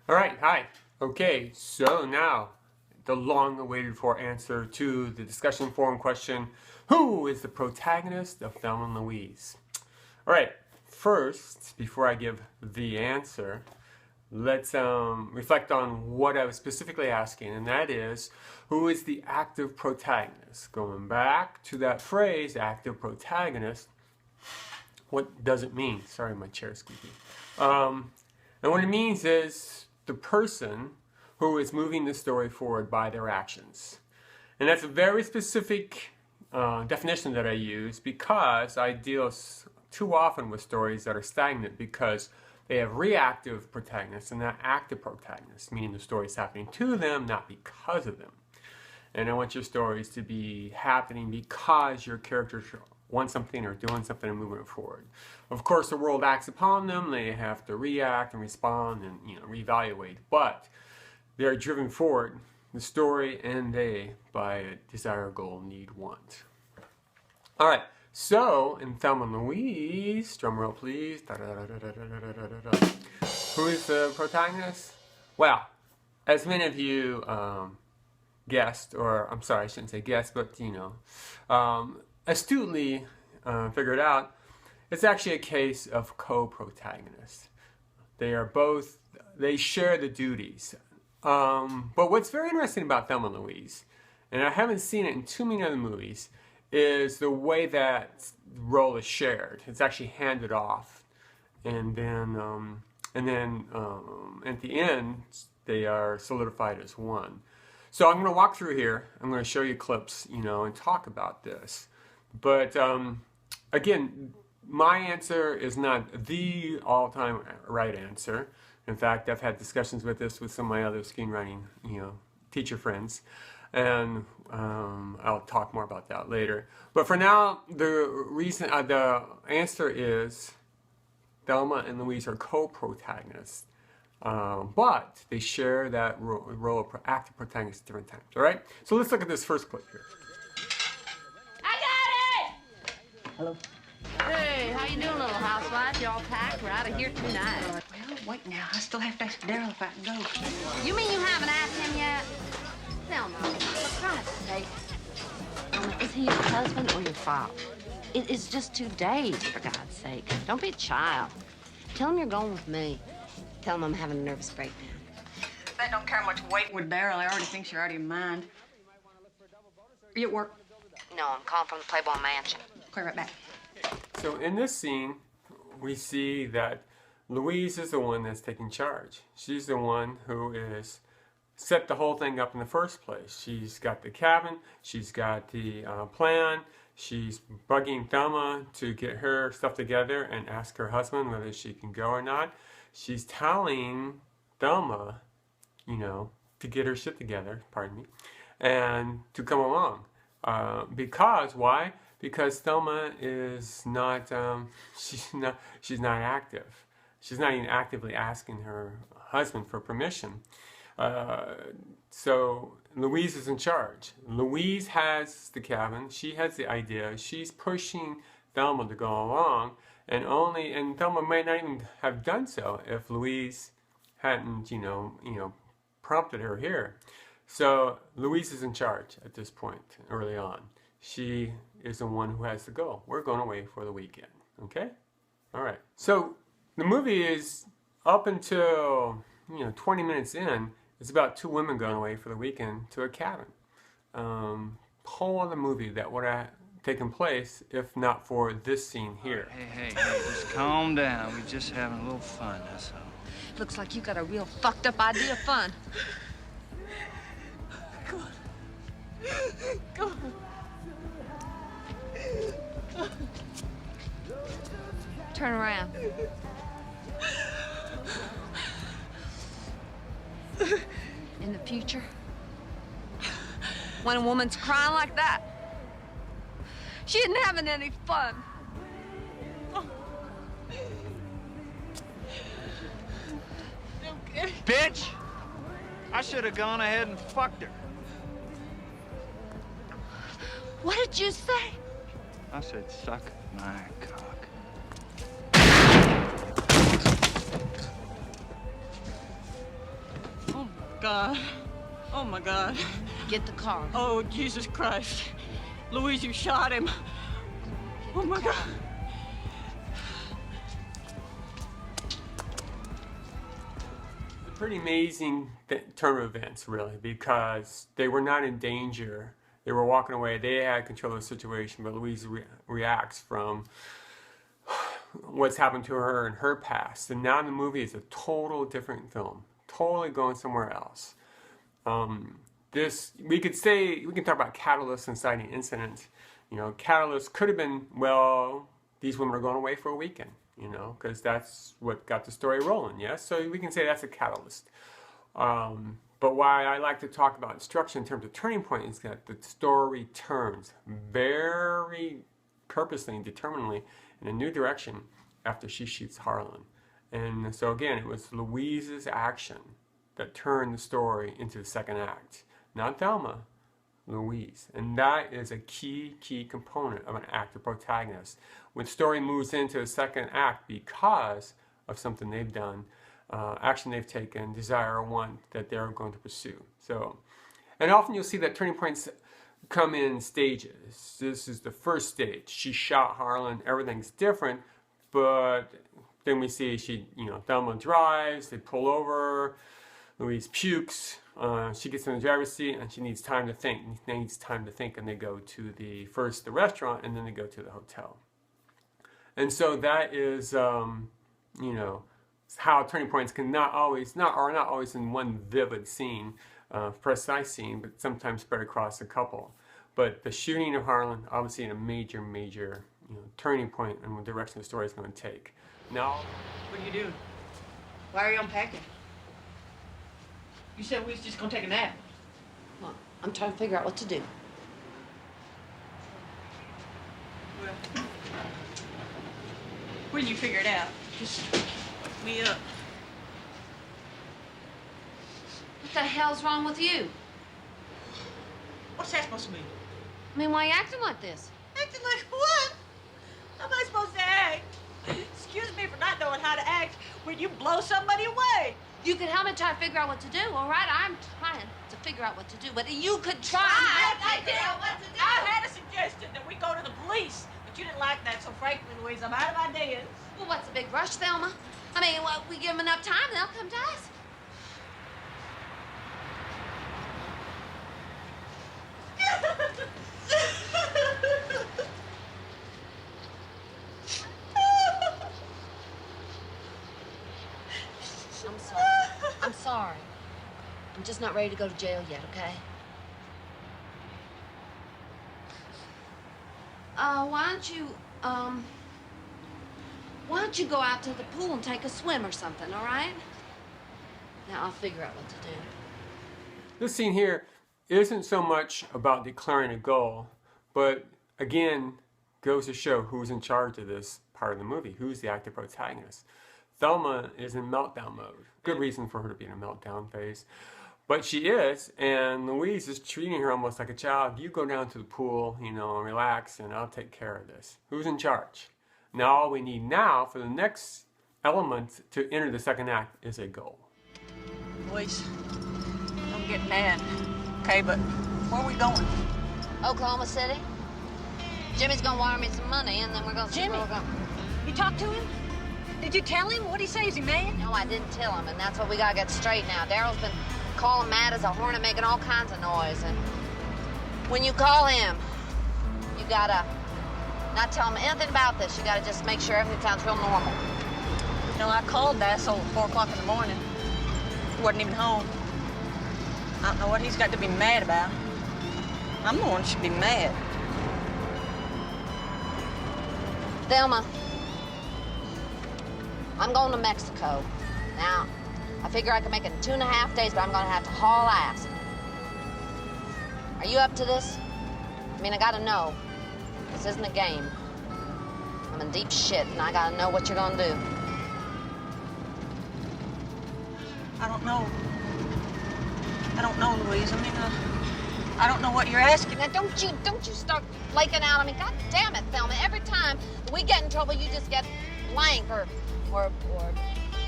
All right, hi. Okay, so now the long-awaited for answer to the discussion forum question, who is the protagonist of Thelma and Louise? All right, first, before I give the answer, let's reflect on what I was specifically asking, and that is, who is the active protagonist? Going back to that phrase, active protagonist, what does it mean? Sorry, my chair is squeaky. And what it means is the person who is moving the story forward by their actions. And that's a very specific definition that I use because I deal too often with stories that are stagnant because they have reactive protagonists and not active protagonists, meaning the story is happening to them, not because of them. And I want your stories to be happening because your characters want something or doing something and moving it forward. Of course, the world acts upon them. They have to react and respond and reevaluate. But they are driven forward, the story and they, by a desire, goal, need, want. All right. So in Thelma and Louise, drum roll please. Who is the protagonist? Well, as many of you guessed, or I'm sorry, I shouldn't say guessed, but astutely figured out, it's actually a case of co-protagonists. They share the duties. But what's very interesting about Thelma and Louise, and I haven't seen it in too many other movies, is the way that role is shared. It's actually handed off, and then at the end they are solidified as one. So I'm going to walk through here. I'm going to show you clips, and talk about this. But again, my answer is not the all-time right answer. In fact, I've had discussions with this with some of my other screenwriting, teacher friends, and I'll talk more about that later. But for now, the answer is Thelma and Louise are co-protagonists, but they share that role of active protagonists at different times. All right. So let's look at this first clip here. Hello. Hey, how you doing, little housewife? You all packed? We're out of here tonight. Well, wait now. I still have to ask Daryl if I can go. You mean you haven't asked him yet? Thelma, for Christ's sake. Is he your husband or your father? It is just 2 days, for God's sake. Don't be a child. Tell him you're going with me. Tell him I'm having a nervous breakdown. That don't carry much weight with Daryl. I already think you're out of your mind. Are you at work? No, I'm calling from the Playboy Mansion. Okay, right back. So in this scene, we see that Louise is the one that's taking charge. She's the one who is set the whole thing up in the first place. She's got the cabin, she's got the plan, she's bugging Thelma to get her stuff together and ask her husband whether she can go or not. She's telling Thelma, to get her shit together, pardon me, and to come along. Why? Because Thelma is not, she's not active. She's not even actively asking her husband for permission. So Louise is in charge. Louise has the cabin. She has the idea. She's pushing Thelma to go along, and Thelma might not even have done so if Louise hadn't, prompted her here. So Louise is in charge at this point early on. She is the one who has to go. We're going away for the weekend. Okay? All right. So the movie is up until 20 minutes in. It's about 2 women going away for the weekend to a cabin. Whole other movie that would have taken place if not for this scene here. Hey, just calm down. We're just having a little fun, that's all. Looks like you got a real fucked up idea of fun. Come on. Come on. Turn around. In the future, when a woman's crying like that, she isn't having any fun. Okay. Bitch! I should have gone ahead and fucked her. What did you say? I said, suck my cock. God. Oh, my God. Get the car. Oh, Jesus Christ. Louise, you shot him. Oh, my God. Pretty amazing turn of events, really, because they were not in danger. They were walking away. They had control of the situation, but Louise reacts from what's happened to her in her past. And now the movie is a total different film, totally going somewhere else. We can talk about catalyst inciting incident. You know, catalyst could have been, well, these women are going away for a weekend. You know, because that's what got the story rolling, yes? So we can say that's a catalyst. But why I like to talk about instruction in terms of turning point is that the story turns very purposely and determinedly in a new direction after she shoots Harlan. And so again, it was Louise's action that turned the story into the second act. Not Thelma, Louise. And that is a key component of an active protagonist. When the story moves into the second act because of something they've done, action they've taken, desire or want that they're going to pursue. So, and often you'll see that turning points come in stages. This is the first stage. She shot Harlan, everything's different, but then we see Thelma drives, they pull over, Louise pukes, she gets in the driver's seat and she needs time to think. And they go to the restaurant and then they go to the hotel. And so that is, how turning points are not always in one vivid scene, precise scene, but sometimes spread across a couple. But the shooting of Harlan, obviously, in a major, turning point in the direction the story is going to take. Now, What are you doing? Why are you unpacking? You said we was just gonna take a nap. Well, I'm trying to figure out what to do. Well, when you figure it out, just wake me up. What the hell's wrong with you? What's that supposed to mean? I mean, why are you acting like this? Acting like what? How am I supposed to act? Excuse me for not knowing how to act when you blow somebody away. You could help me try to figure out what to do, all right? I'm trying to figure out what to do, but you could try. I had a suggestion that we go to the police, but you didn't like that, so frankly, Louise, I'm out of ideas. Well, what's the big rush, Thelma? I mean, well, we give them enough time, they'll come to us. I'm sorry. I'm just not ready to go to jail yet, okay? Why don't you go out to the pool and take a swim or something, all right? Now I'll figure out what to do. this scene here isn't so much about declaring a goal, but again, goes to show who's in charge of this part of the movie, who's the active protagonist. Thelma is in meltdown mode. Good reason for her to be in a meltdown phase. But she is, and Louise is treating her almost like a child. You go down to the pool, and relax, and I'll take care of this. Who's in charge? Now all we need now for the next element to enter the second act is a goal. Louise, don't get mad, okay, but where are we going? Oklahoma City. Jimmy's gonna wire me some money, and then we're gonna see Jimmy? where we're going. You talked to him? Did you tell him? What'd he say? Is he mad? No, I didn't tell him, and that's what we gotta get straight now. Daryl's been calling mad as a hornet, making all kinds of noise, and when you call him, you gotta not tell him anything about this. You gotta just make sure everything sounds real normal. I called the asshole at 4 o'clock in the morning. He wasn't even home. I don't know what he's got to be mad about. I'm the one who should be mad. Thelma, I'm going to Mexico. Now, I figure I can make it in 2.5 days, but I'm gonna have to haul ass. Are you up to this? I mean, I gotta know. This isn't a game. I'm in deep shit, and I gotta know what you're gonna do. I don't know. Louise. I mean, I don't know what you're asking. Now, don't you start flaking out. I mean, God damn it, Thelma. Every time we get in trouble, you just get blank or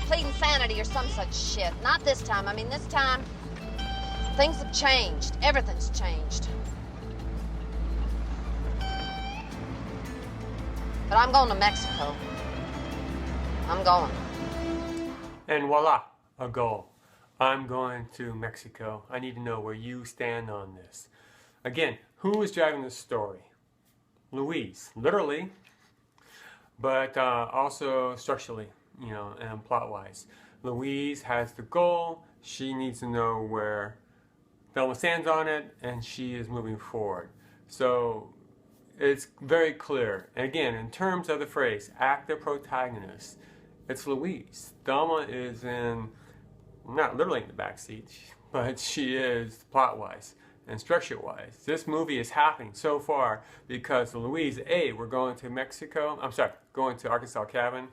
plead insanity or some such shit. Not this time. I mean, this time, Things have changed. Everything's changed. But I'm going to Mexico. I'm going. And voila, a goal. I'm going to Mexico. I need to know where you stand on this. Again, who is driving the story? Louise, literally, but also structurally, and plot-wise. Louise has the goal. She needs to know where Thelma stands on it, and she is moving forward. So it's very clear. And again, in terms of the phrase, active protagonist, it's Louise. Thelma is not literally in the back seat, but she is plot-wise and structure-wise. This movie is happening so far because Louise, we're going to Mexico. I'm sorry, going to Arkansas cabin.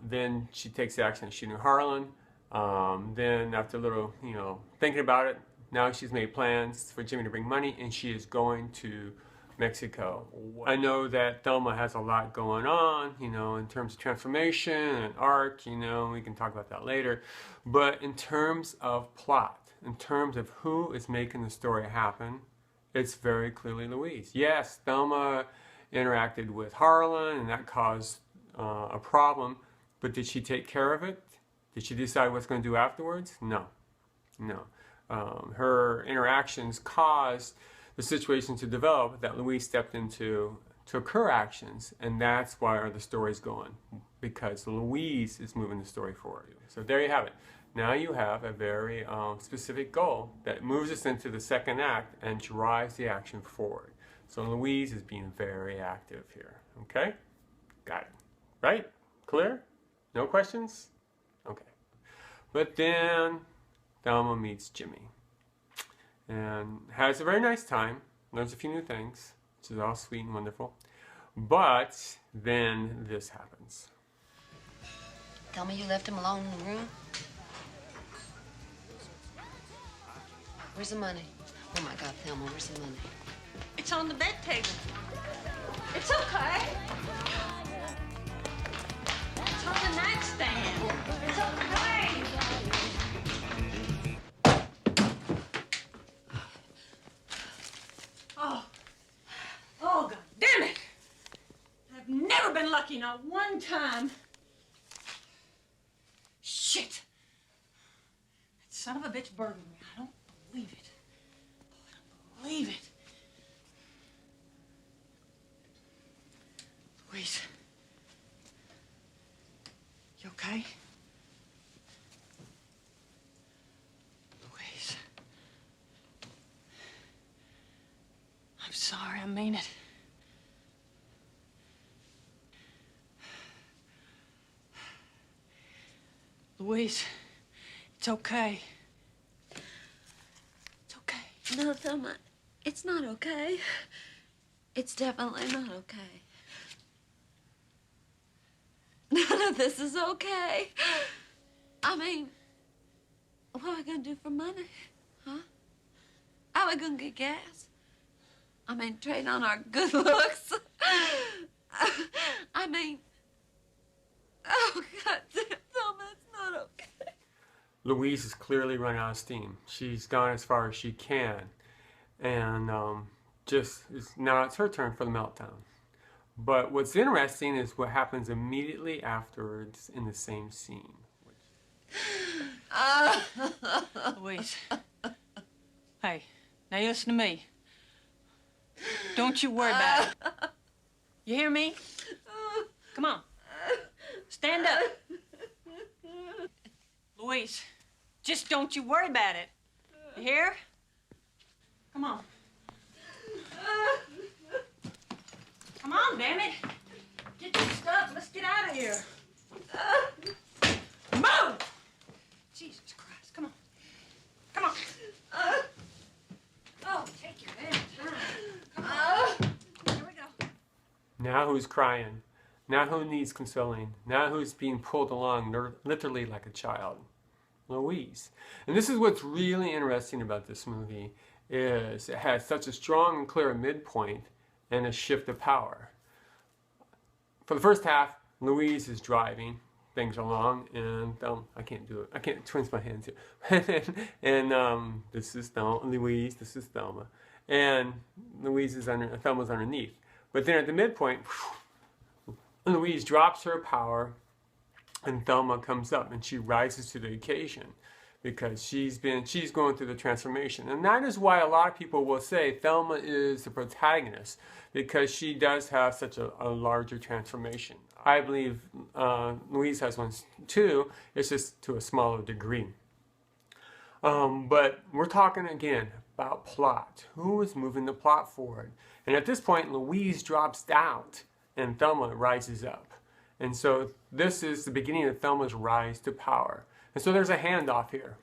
Then she takes the action of shooting Harlan. Then after a little, thinking about it, now she's made plans for Jimmy to bring money, and she is going to Mexico. I know that Thelma has a lot going on, in terms of transformation and arc, we can talk about that later. But in terms of plot, in terms of who is making the story happen, it's very clearly Louise. Yes, Thelma interacted with Harlan, and that caused a problem, but did she take care of it? Did she decide what's going to do afterwards? No. Her interactions caused the situation to develop that Louise stepped into, took her actions, and that's why the story's going, because Louise is moving the story forward. So there you have it. Now you have a very specific goal that moves us into the second act and drives the action forward. So Louise is being very active here. Okay? Got it. Right? Clear? No questions? Okay. But then Thelma meets Jimmy and has a very nice time, learns a few new things, which is all sweet and wonderful. But then this happens. Tell me you left him alone in the room? Where's the money? Oh my God, Thelma, where's the money? It's on the bed table. It's okay. It's on the nightstand. It's okay. Oh, God damn it! I've never been lucky, not one time. Shit! That son of a bitch burgled me. I don't believe it. I don't believe it. Louise. You okay? Louise. I'm sorry, I mean it. Louise, it's okay. It's okay. No, Thelma, it's not okay. It's definitely not okay. None of this is okay. I mean, what are we gonna do for money? Huh? How are we gonna get gas? I mean, trade on our good looks. I mean, oh, God damn, Thelma, it's not okay. Louise is clearly running out of steam. She's gone as far as she can. And now it's her turn for the meltdown. But what's interesting is what happens immediately afterwards in the same scene. Louise. Hey, now you listen to me. Don't you worry about it. You hear me? Come on. Stand up. Louise, just don't you worry about it. You hear? Come on. Come on, damn it. Get your stuff. Let's get out of here. Move! Jesus Christ, come on. Come on. Oh, take your damn time. Come on. Here we go. Now who's crying? Now who needs consoling? Now who's being pulled along literally like a child? Louise. And this is what's really interesting about this movie is it has such a strong and clear midpoint and a shift of power. For the first half, Louise is driving, things along, and I can't do it. I can't twist my hands here. and this is Louise. This is Thelma, and Thelma's underneath. But then at the midpoint, Louise drops her power, and Thelma comes up, and she rises to the occasion because she's going through the transformation. And that is why a lot of people will say Thelma is the protagonist, because she does have such a larger transformation. I believe Louise has one too, it's just to a smaller degree. But we're talking again about plot. Who is moving the plot forward? And at this point, Louise drops out and Thelma rises up. And so this is the beginning of Thelma's rise to power. And so there's a handoff here.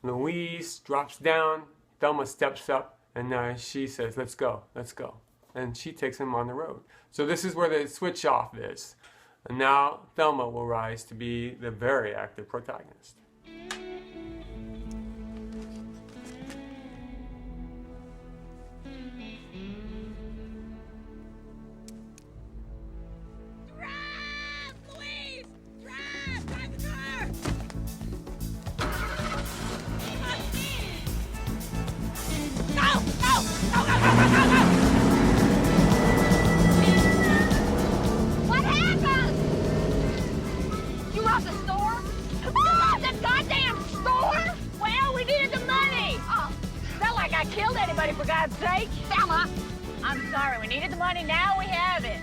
Louise drops down, Thelma steps up, and now she says, let's go, let's go. And she takes him on the road. So this is where the switch off is. And now Thelma will rise to be the very active protagonist. Killed anybody, for God's sake. Thelma, I'm sorry. We needed the money. Now we have it.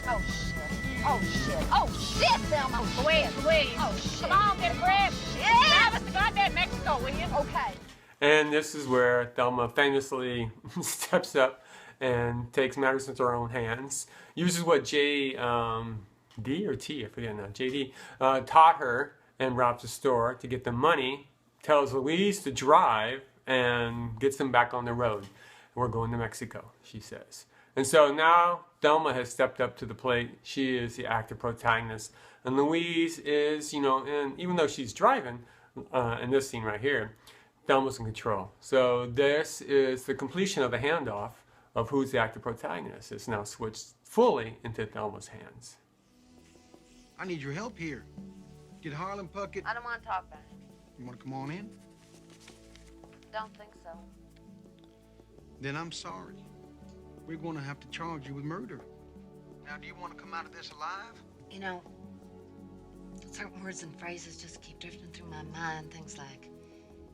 Oh, shit. Oh, shit. Oh, shit, Thelma. Louise. Oh, shit. Come on, get a grip. Drive us to goddamn Mexico, will you? Okay. And this is where Thelma famously steps up and takes matters into her own hands. Uses what D or T, I forget now, JD, taught her and robs a store to get the money, tells Louise to drive, and gets them back on the road. We're going to Mexico, she says. And so now Thelma has stepped up to the plate. She is the active protagonist. And Louise is, and even though she's driving in this scene right here, Thelma's in control. So this is the completion of the handoff of who's the active protagonist. It's now switched fully into Thelma's hands. I need your help here. Get Harlan Puckett. I don't want to talk about it. You want to come on in? Don't think so. Then I'm sorry. We're going to have to charge you with murder. Now, do you want to come out of this alive? You know, certain words and phrases just keep drifting through my mind. Things like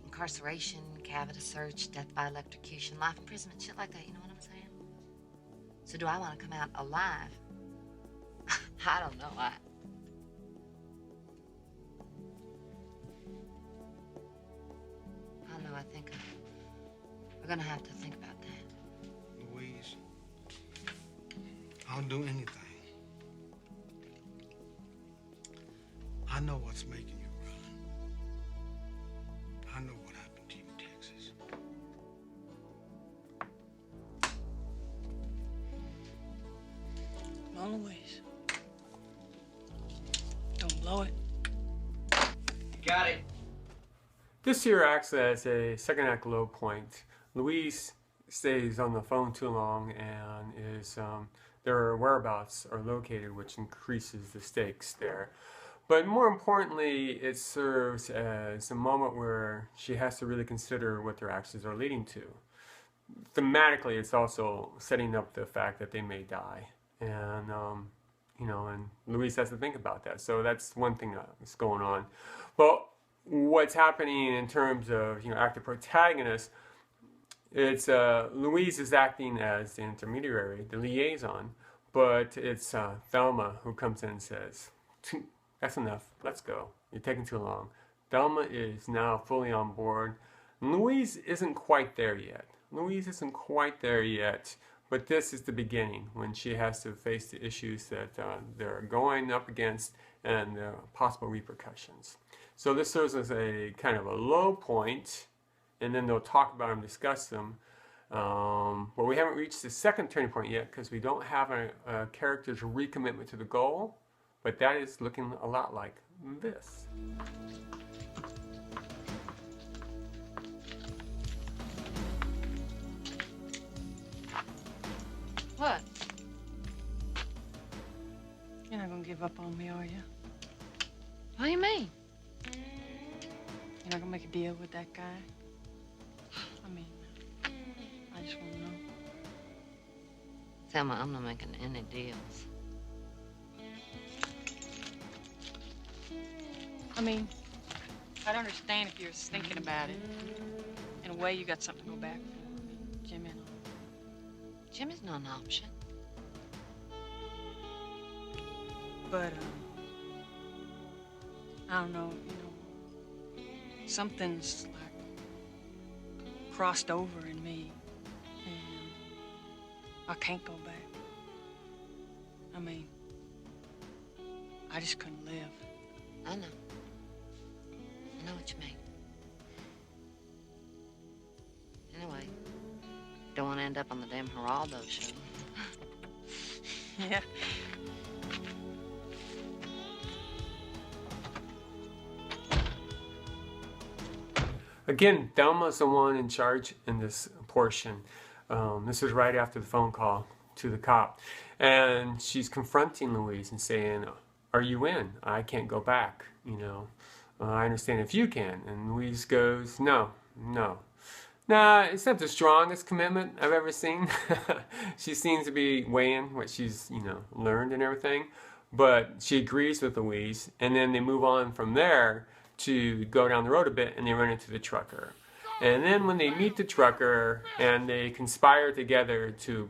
incarceration, cavity search, death by electrocution, life imprisonment, shit like that. You know what I'm saying? So do I want to come out alive? I don't know. I don't know. I think we're gonna have to think about that. Louise, I'll do anything. I know what's making you run. I know what happened to you in Texas. Come on, Louise. Don't blow it. You got it. This here acts as a second act low point. Louise stays on the phone too long and is their whereabouts are located, which increases the stakes there. But more importantly, it serves as a moment where she has to really consider what their actions are leading to. Thematically, it's also setting up the fact that they may die, and and Louise has to think about that. So that's one thing that's going on. But what's happening in terms of active protagonist, it's Louise is acting as the intermediary, the liaison, but it's Thelma who comes in and says, "That's enough. Let's go. You're taking too long." Thelma is now fully on board. Louise isn't quite there yet. But this is the beginning when she has to face the issues that they're going up against and the possible repercussions. So this serves as a kind of a low point, and then they'll talk about them, discuss them. But we haven't reached the second turning point yet because we don't have a character's recommitment to the goal, but that is looking a lot like this. What? You're not gonna give up on me, are you? What do you mean? You're not gonna make a deal with that guy? I mean, I just wanna know. Thelma, I'm not making any deals. I mean, I'd understand if you were thinking about it. In a way, you got something to go back for. I mean, Jimmy and all. Jimmy's not an option. But, I don't know, something's like crossed over in me, and I can't go back. I mean, I just couldn't live. I know. I know what you mean. Anyway, don't want to end up on the damn Geraldo show. Yeah. Again, Thelma's the one in charge in this portion. This is right after the phone call to the cop. And she's confronting Louise and saying, are you in? I can't go back, I understand if you can. And Louise goes, no. Nah, it's not the strongest commitment I've ever seen. She seems to be weighing what she's, learned and everything. But she agrees with Louise, and then they move on from there to go down the road a bit, and they run into the trucker. And then when they meet the trucker and they conspire together to,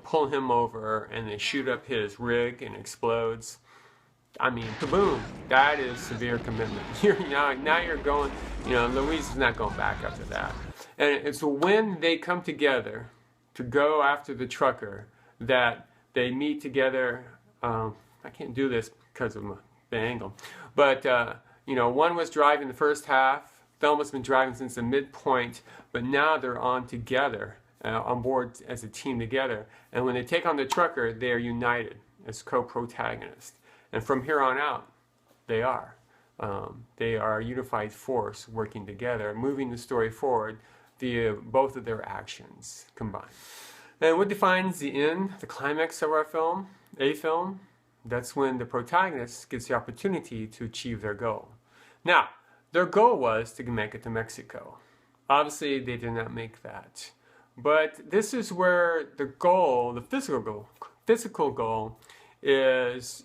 pull him over, and they shoot up his rig and explodes, I mean, kaboom! That is severe commitment. Now you're going, Louise is not going back after that. And it's when they come together to go after the trucker that they meet together. I can't do this because of the angle, but one was driving the first half. Thelma's been driving since the midpoint, but now they're on together, on board as a team together. And when they take on the trucker, they are united as co-protagonists. And from here on out, they are. They are a unified force working together, moving the story forward via both of their actions combined. And what defines the end, the climax of our film, that's when the protagonist gets the opportunity to achieve their goal. Now, their goal was to make it to Mexico. Obviously, they did not make that. But this is where the goal, the physical goal, is,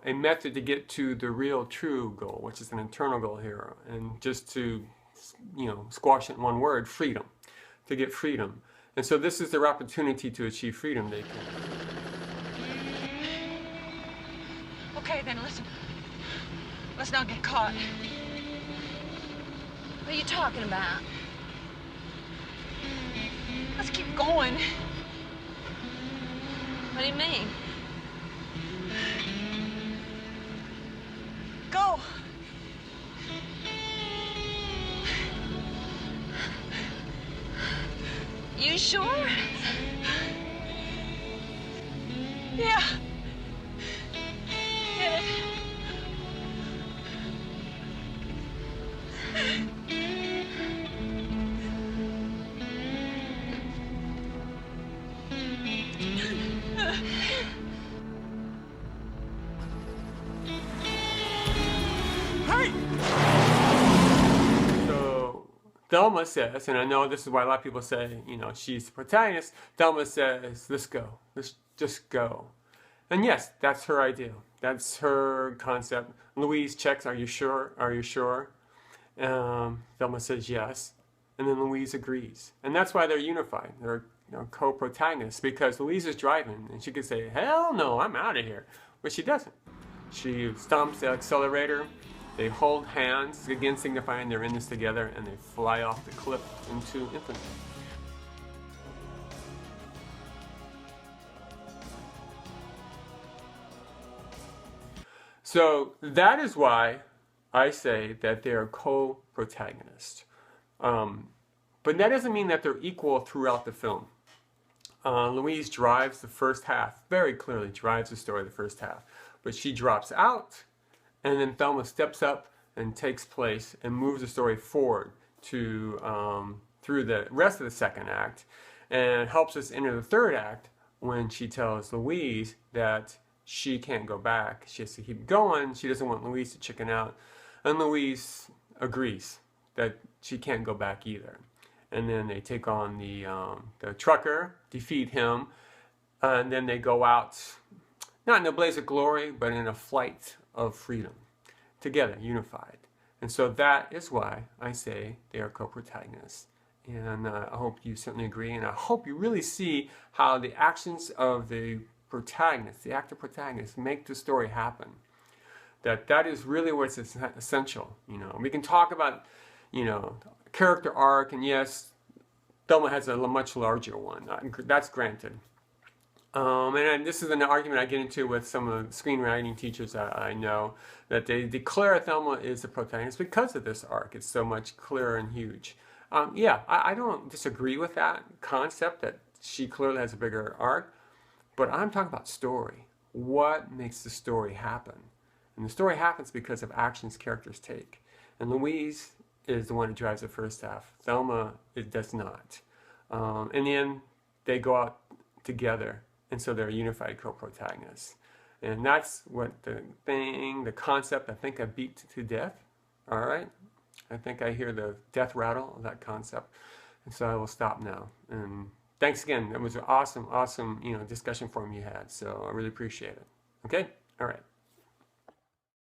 a method to get to the real true goal, which is an internal goal here. And just to, squash it in one word, freedom. To get freedom. And so this is their opportunity to achieve freedom. They can. Okay, then listen. Let's not get caught. What are you talking about? Let's keep going. What do you mean? Go. You sure? Yeah. Get it. So Thelma says, and I know this is why a lot of people say, she's the protagonist. Thelma says, let's go. Let's just go. And yes, that's her idea. That's her concept. Louise checks, are you sure? Are you sure? Thelma says yes. And then Louise agrees. And that's why they're unified. They're co-protagonists, because Louise is driving and she could say, hell no, I'm out of here. But she doesn't. She stomps the accelerator. They hold hands, again signifying they're in this together, and they fly off the cliff into infinity. So that is why I say that they are co-protagonists. But that doesn't mean that they're equal throughout the film. Louise drives the first half, very clearly drives the story the first half. But she drops out, and then Thelma steps up and takes place and moves the story forward to through the rest of the second act, and helps us enter the third act when she tells Louise that she can't go back. She has to keep going. She doesn't want Louise to chicken out. And Louise agrees that she can't go back either. And then they take on the trucker, defeat him, and then they go out, not in a blaze of glory, but in a flight of freedom, together, unified. And so that is why I say they are co-protagonists. And I hope you certainly agree, and I hope you really see how the actions of the protagonist, the active protagonist, make the story happen. That is really what's essential. We can talk about, character arc, and yes, Thelma has a much larger one. That's granted. And this is an argument I get into with some of the screenwriting teachers I know, that they declare Thelma is the protagonist because of this arc. It's so much clearer and huge. I don't disagree with that concept that she clearly has a bigger arc, but I'm talking about story. What makes the story happen? And the story happens because of actions characters take. And Louise is the one who drives the first half. Thelma, it does not. In the end, they go out together, and so they're unified co-protagonists. And that's what the concept, I think I beat to death. All right? I think I hear the death rattle of that concept. And so I will stop now. And thanks again. That was an awesome discussion forum you had. So I really appreciate it. Okay? All right.